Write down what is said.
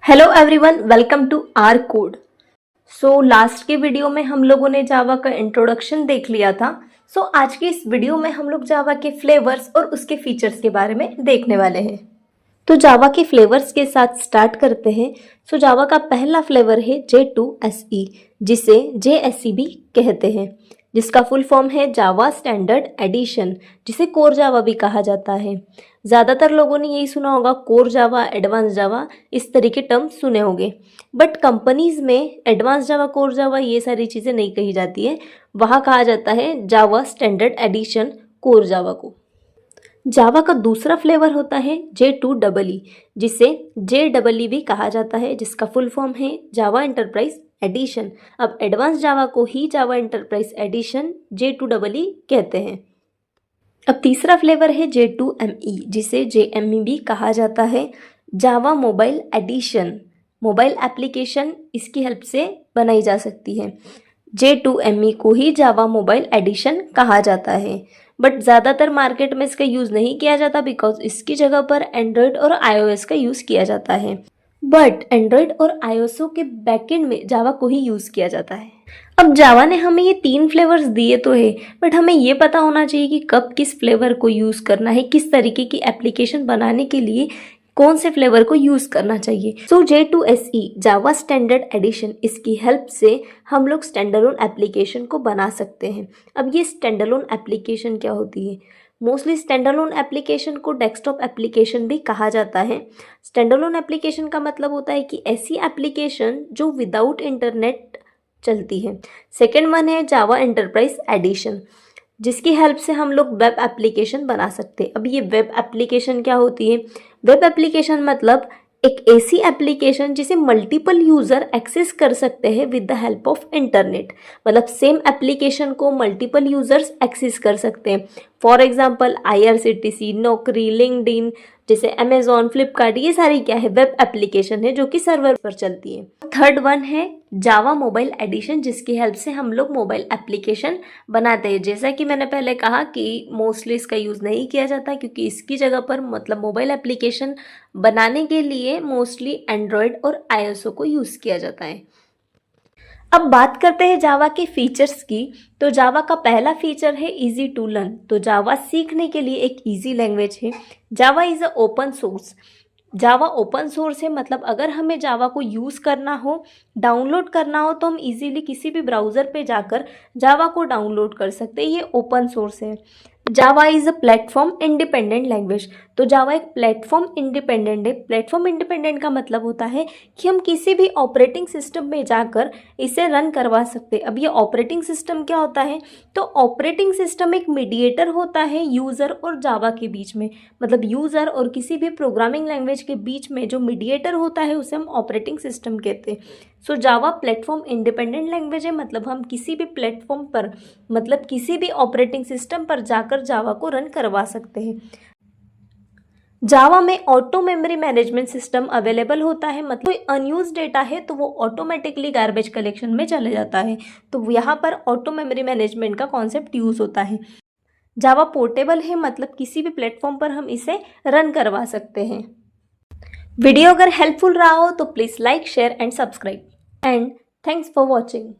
Hello everyone, welcome to our code. Last के video में हम लोगों ने जावा का इंट्रोडक्शन देख लिया था। आज की इस वीडियो में हम लोग जावा के फ्लेवर्स और उसके फीचर्स के बारे में देखने वाले हैं। तो जावा के फ्लेवर्स के साथ स्टार्ट करते हैं। जावा का पहला फ्लेवर है J2SE, जिसे JSE भी कहते हैं, जिसका फुल फॉर्म है जावा स्टैंडर्ड एडिशन, जिसे कोर जावा भी कहा जाता है। ज़्यादातर लोगों ने यही सुना होगा, कोर जावा, एडवांस जावा, इस तरह के टर्म सुने होंगे। बट कंपनीज में एडवांस जावा, कोर जावा ये सारी चीज़ें नहीं कही जाती है, वहाँ कहा जाता है जावा स्टैंडर्ड एडिशन कोर जावा को। जावा का दूसरा फ्लेवर होता है J2EE, जिसे JEE भी कहा जाता है, जिसका फुल फॉर्म है जावा एंटरप्राइज एडिशन। अब एडवांस जावा को ही जावा एंटरप्राइज एडिशन J2EE कहते हैं। अब तीसरा फ्लेवर है J2ME, जिसे JME भी कहा जाता है, Java mobile addition. Mobile application इसकी हेल्प से बनाई जा सकती है। J2ME को ही जावा मोबाइल एडिशन कहा जाता है, बट ज़्यादातर मार्केट में इसका यूज़ नहीं किया जाता, बिकॉज इसकी जगह पर एंड्रॉयड और iOS का यूज़ किया जाता है। बट एंड्रॉयड और iOS के बैकएंड में जावा को ही यूज़ किया जाता है। अब जावा ने हमें ये 3 फ्लेवर्स दिए तो है, बट हमें ये पता होना चाहिए कि कब किस फ्लेवर को यूज़ करना है, किस तरीके की एप्लीकेशन बनाने के लिए कौन से फ्लेवर को यूज़ करना चाहिए। J2SE जावा स्टैंडर्ड एडिशन, इसकी हेल्प से हम लोग स्टैंडअलोन एप्लीकेशन को बना सकते हैं। अब ये स्टैंडअलोन एप्लीकेशन क्या होती है? मोस्टली स्टैंडअलोन एप्लीकेशन को डेस्कटॉप एप्लीकेशन भी कहा जाता है। स्टैंडअलोन एप्लीकेशन का मतलब होता है कि ऐसी एप्लीकेशन जो विदाउट इंटरनेट चलती है। सेकेंड वन है जावा एंटरप्राइज एडिशन, जिसकी हेल्प से हम लोग वेब एप्लीकेशन बना सकते हैं। अब ये वेब एप्लीकेशन क्या होती है? वेब एप्लीकेशन मतलब एक ऐसी एप्लीकेशन जिसे मल्टीपल यूज़र एक्सेस कर सकते हैं with the help of internet. मतलब सेम एप्लीकेशन को मल्टीपल यूज़र्स एक्सेस कर सकते हैं। फॉर एग्जांपल IRCTC, नौकरी, लिंक्डइन, जैसे अमेजॉन, फ्लिपकार्ट, ये सारी क्या है? वेब एप्लीकेशन है जो कि सर्वर पर चलती है। थर्ड वन है जावा मोबाइल एडिशन, जिसकी हेल्प से हम लोग मोबाइल एप्लीकेशन बनाते हैं। जैसा कि मैंने पहले कहा कि मोस्टली इसका यूज़ नहीं किया जाता, क्योंकि इसकी जगह पर मतलब मोबाइल एप्लीकेशन बनाने के लिए मोस्टली एंड्रॉयड और iOS को यूज़ किया जाता है। अब बात करते हैं जावा के फीचर्स की। तो जावा का पहला फीचर है इजी टू लर्न। तो जावा सीखने के लिए एक इजी लैंग्वेज है। जावा is a open source. Java open source है, मतलब अगर हमें जावा को यूज़ करना हो, डाउनलोड करना हो, तो हम इजीली किसी भी ब्राउज़र पे जाकर जावा को डाउनलोड कर सकते हैं। ये ओपन सोर्स है। जावा is a platform independent language. तो जावा एक प्लेटफॉर्म इंडिपेंडेंट है। प्लेटफॉर्म इंडिपेंडेंट का मतलब होता है कि हम किसी भी ऑपरेटिंग सिस्टम में जाकर इसे रन करवा सकते हैं। अब ये ऑपरेटिंग सिस्टम क्या होता है? तो ऑपरेटिंग सिस्टम एक मीडिएटर होता है यूज़र और जावा के बीच में। मतलब यूज़र और किसी भी प्रोग्रामिंग लैंग्वेज के बीच में जो मीडिएटर होता है उसे हम ऑपरेटिंग सिस्टम कहते हैं। जावा प्लेटफॉर्म इंडिपेंडेंट लैंग्वेज है, मतलब हम किसी भी प्लेटफॉर्म पर, मतलब किसी भी ऑपरेटिंग सिस्टम पर जाकर जावा को रन करवा सकते हैं। जावा में auto memory management system available होता है, मतलब कोई अनयूज डेटा है तो वो ऑटोमेटिकली गार्बेज कलेक्शन में चले जाता है। तो यहाँ पर ऑटो मेमोरी मैनेजमेंट का कॉन्सेप्ट यूज़ होता है। जावा पोर्टेबल है, मतलब किसी भी प्लेटफॉर्म पर हम इसे रन करवा सकते हैं। वीडियो अगर हेल्पफुल रहा हो तो please like, share and subscribe, and thanks for watching.